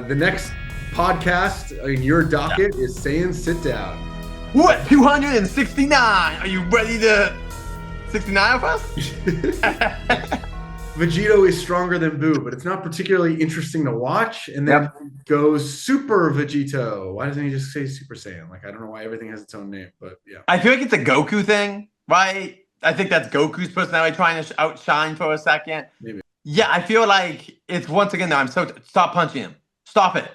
The next podcast in your docket is Saiyan Sit Down. What? 269? Are you ready to 69 of us? Vegito is stronger than Boo, but it's not particularly interesting to watch. And then goes Super Vegito. Why doesn't he just say Super Saiyan? Like, I don't know why everything has its own name, but yeah. I feel like it's a Goku thing, right? I think that's Goku's personality trying to outshine for a second. Maybe. Yeah, I feel like it's once again, stop punching him. Stop it.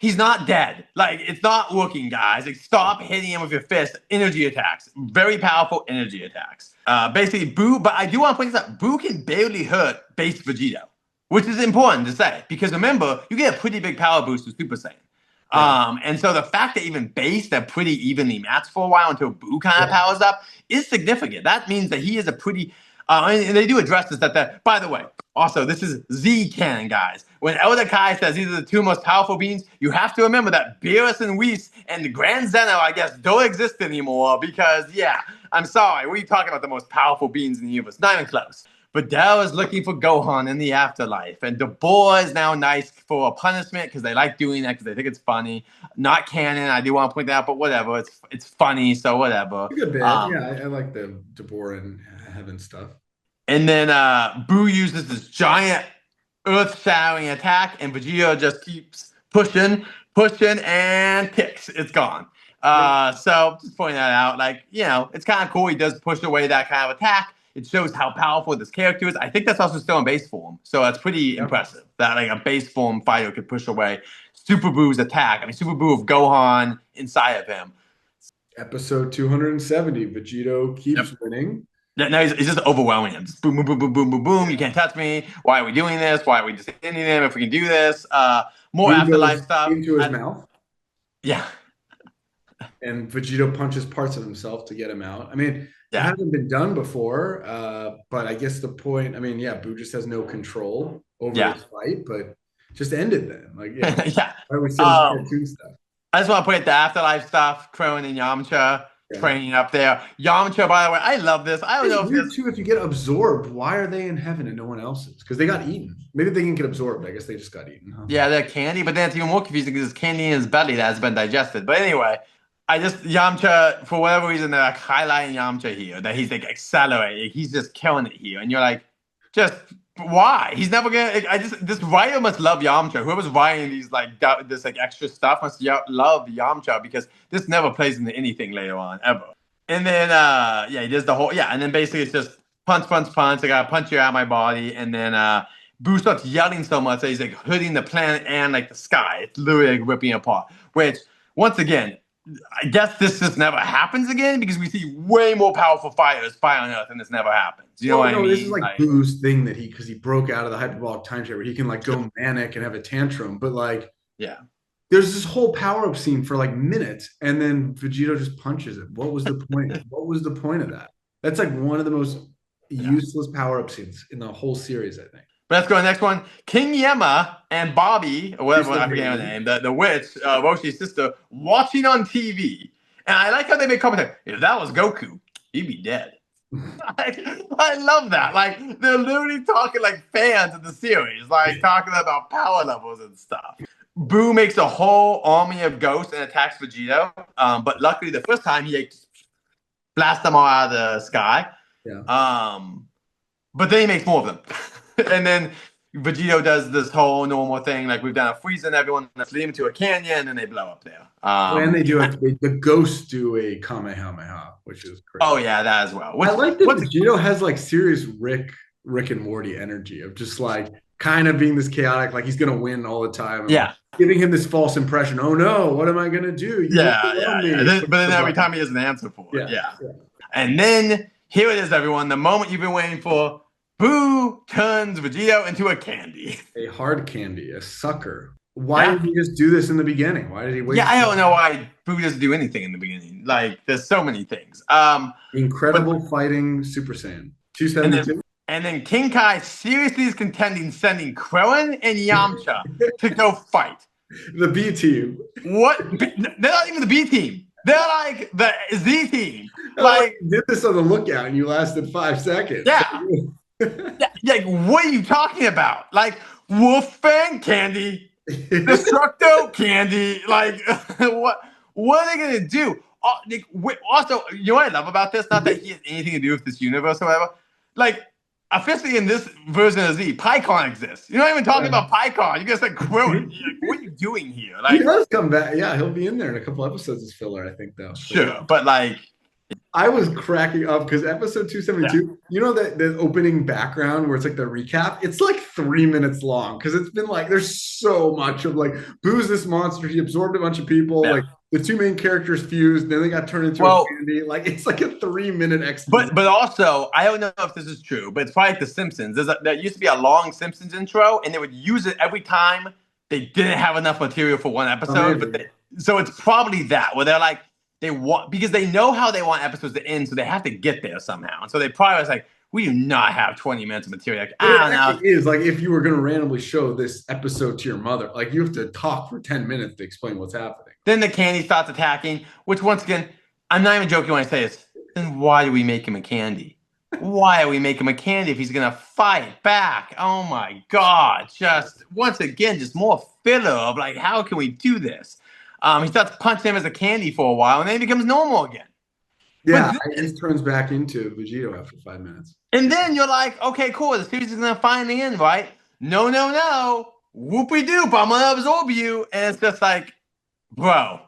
He's not dead. Like, it's not working, guys. Like, stop hitting him with your fist. Energy attacks. Very powerful energy attacks. Basically, Boo, but I do want to point this out. Boo can barely hurt base Vegito, which is important to say. Because remember, you get a pretty big power boost with Super Saiyan. And so the fact that even base, they're pretty evenly matched for a while until Boo kind of powers up is significant. That means that he is a pretty... and they do address this by the way, also, this is Z canon, guys. When Elder Kai says these are the two most powerful beings, you have to remember that Beerus and Whis and the Grand Zeno, I guess, don't exist anymore because, yeah, I'm sorry. What are you talking about the most powerful beings in the universe? Not even close. But Dell is looking for Gohan in the afterlife. And Dabur is now nice for a punishment because they like doing that because they think it's funny. Not canon. I do want to point that out, but whatever. It's funny, so whatever. Good bit. Yeah, I like the Dabur and Heaven stuff. And then Boo uses this giant earth-shattering attack, and Vegito just keeps pushing, and kicks. It's gone. So just pointing that out. Like, you know, it's kind of cool. He does push away that kind of attack. It shows how powerful this character is. I think that's also still in base form. So that's pretty impressive that like a base form fighter could push away Super Boo's attack. I mean, Super Boo of Gohan inside of him. Episode 270. Vegito keeps winning. No, he's just overwhelming him. Just boom, boom, boom, boom, boom, boom, boom. You can't touch me. Why are we doing this? Why are we just ending him if we can do this? More afterlife stuff. Into his mouth. Yeah. And Vegito punches parts of himself to get him out. I mean, it hasn't been done before, but I guess the point, I mean, Boo just has no control over his fight, but just ended then. Like, why are we saying cartoon stuff? I just want to put the afterlife stuff, Krillin and Yamcha. Training up there. Yamcha, by the way, I love this. I don't know if you get absorbed, why are they in heaven and no one else is? Because they got eaten. Maybe they didn't get absorbed. I guess they just got eaten. Huh? Yeah, they're candy, but then it's even more confusing because it's candy in his belly that has been digested. But anyway, Yamcha, for whatever reason, they're like highlighting Yamcha here, that he's like accelerating. He's just killing it here. And you're like, just why? He's never gonna. This writer must love Yamcha. Whoever's writing these this extra stuff must love Yamcha because this never plays into anything later on ever. And then he does the whole and then basically it's just punch. I gotta punch you out of my body. And then Boo starts yelling so much that he's like hurting the planet and like the sky. It's literally like ripping apart. Which once again, I guess this just never happens again because we see way more powerful fighters fight on Earth and this never happens. You know what I mean? This is like Boo's thing that because he broke out of the hyperbolic time chamber, he can like go manic and have a tantrum. But like, there's this whole power up scene for like minutes, and then Vegito just punches it. What was the point? What was the point of that? That's like one of the most useless power up scenes in the whole series, I think. But let's go to the next one. King Yemma and Bobby, or whatever, I forget her name, the witch, Roshi's sister, watching on TV. And I like how they make commentary. If that was Goku, he'd be dead. I love that. Like, they're literally talking like fans of the series, like talking about power levels and stuff. Boo makes a whole army of ghosts and attacks Vegito. But luckily, the first time he blasts them all out of the sky. But then he makes more of them. And then Vegito does this whole normal thing, like we've done a freeze and everyone, let's lead him to a canyon, and they blow up there. And they do the ghosts do a Kamehameha, which is crazy. Oh yeah, that as well. I like that Vegito has like serious Rick and Morty energy of just like kind of being this chaotic, like he's gonna win all the time. Yeah, giving him this false impression. Oh no, what am I gonna do? But then every time he has an answer for it. And then here it is, everyone. The moment you've been waiting for. Boo turns Vegito into a candy. A hard candy, a sucker. Why did he just do this in the beginning? Why did he wait? I don't know why Boo doesn't do anything in the beginning. Like, there's so many things. Incredible fighting Super Saiyan. 272. And then King Kai seriously is sending Krillin and Yamcha to go fight. The B team. What? They're not even the B team. They're like the Z team. Like, you did this on the lookout and you lasted 5 seconds. Yeah. Like, what are you talking about? Like, Wolf Fang Candy Destructo Candy. Like, what are they gonna do? Also, you know what I love about this? Not that he has anything to do with this universe or whatever. Like, officially in this version of Z, PyCon exists. You're not even talking about PyCon. You guys like Krillin. Like, what are you doing here? Like, he does come back. Yeah, he'll be in there in a couple episodes as filler, I think, though. Sure, but like, I was cracking up because episode 272, you know that the opening background where it's like the recap, it's like 3 minutes long because it's been like there's so much of like Boo's this monster, he absorbed a bunch of people, like the two main characters fused, then they got turned into a candy. Like it's like a 3-minute exposition. But also, I don't know if this is true, but it's probably like The Simpsons. There used to be a long Simpsons intro, and they would use it every time they didn't have enough material for one episode. So it's probably that where they're like, they want, because they know how they want episodes to end, so they have to get there somehow. And so they probably was like, we do not have 20 minutes of material. Like, I don't know. It is like if you were going to randomly show this episode to your mother, like you have to talk for 10 minutes to explain what's happening. Then the candy starts attacking, which once again, I'm not even joking when I say this. Then why do we make him a candy? Why do we make him a candy if he's going to fight back? Oh my God. Just once again, just more filler of like, how can we do this? He starts punching him as a candy for a while, and then he becomes normal again. Yeah, he turns back into Vegito after 5 minutes. And then you're like, okay, cool. The series is going to finally end, right? No. Whoopie-doop, I'm going to absorb you. And it's just like, bro,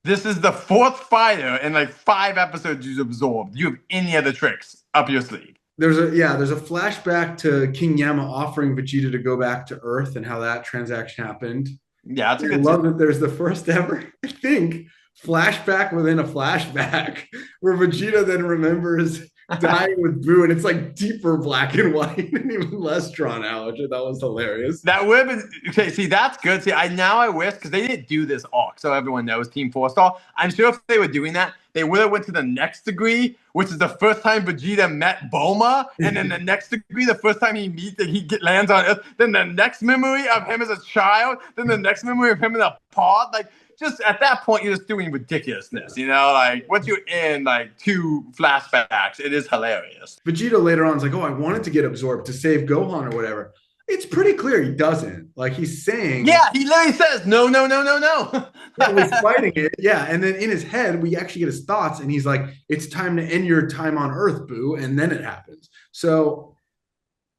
this is the 4th fighter in like 5 episodes you've absorbed. Do you have any other tricks up your sleeve? There's a flashback to King Yama offering Vegeta to go back to Earth and how that transaction happened. Yeah, that's a good. I love that there's the first ever, I think, flashback within a flashback where Vegeta then remembers dying with Boo, and it's like deeper black and white and even less drawn out, which I thought was hilarious. That would have been okay. See, that's good. See, I wish, because they didn't do this arc, so everyone knows Team 4-Star. I'm sure if they were doing that, they would have went to the next degree, which is the first time Vegeta met Bulma, and then the next degree, the first time he meets and he lands on Earth. Then the next memory of him as a child. Then the next memory of him in a pod. Like, just at that point, you're just doing ridiculousness, you know? Like, once you're in, like, 2 flashbacks, it is hilarious. Vegeta later on is like, oh, I wanted to get absorbed to save Gohan or whatever. It's pretty clear he doesn't. Like, he's saying... Yeah, he literally says, no. He's fighting it, yeah. And then in his head, we actually get his thoughts, and he's like, it's time to end your time on Earth, Boo, and then it happens. So...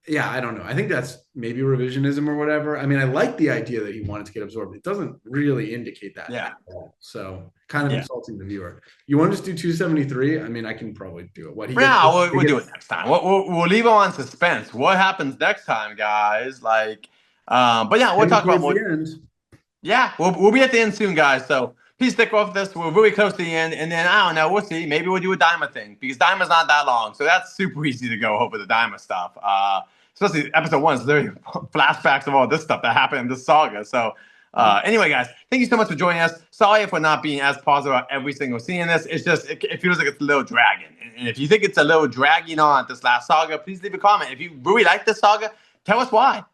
yeah, I don't know. I think that's maybe revisionism or whatever. I mean, I like the idea that he wanted to get absorbed. It doesn't really indicate that. Yeah. So kind of insulting the viewer. You want to just do 273? I mean, I can probably do it. We'll do it next time. We'll leave it on suspense. What happens next time, guys? Like, but yeah, we'll talk about more. Yeah, we'll be at the end soon, guys. So please stick with this. We're really close to the end, and then I don't know. We'll see. Maybe we'll do a Daima thing because Daima's not that long, so that's super easy to go over the Daima stuff. Especially episode 1 is literally flashbacks of all this stuff that happened in this saga. So anyway, guys, thank you so much for joining us. Sorry if we're not being as positive about every single scene in this. It's just it feels like it's a little dragging. And if you think it's a little dragging on this last saga, please leave a comment. If you really like this saga, tell us why.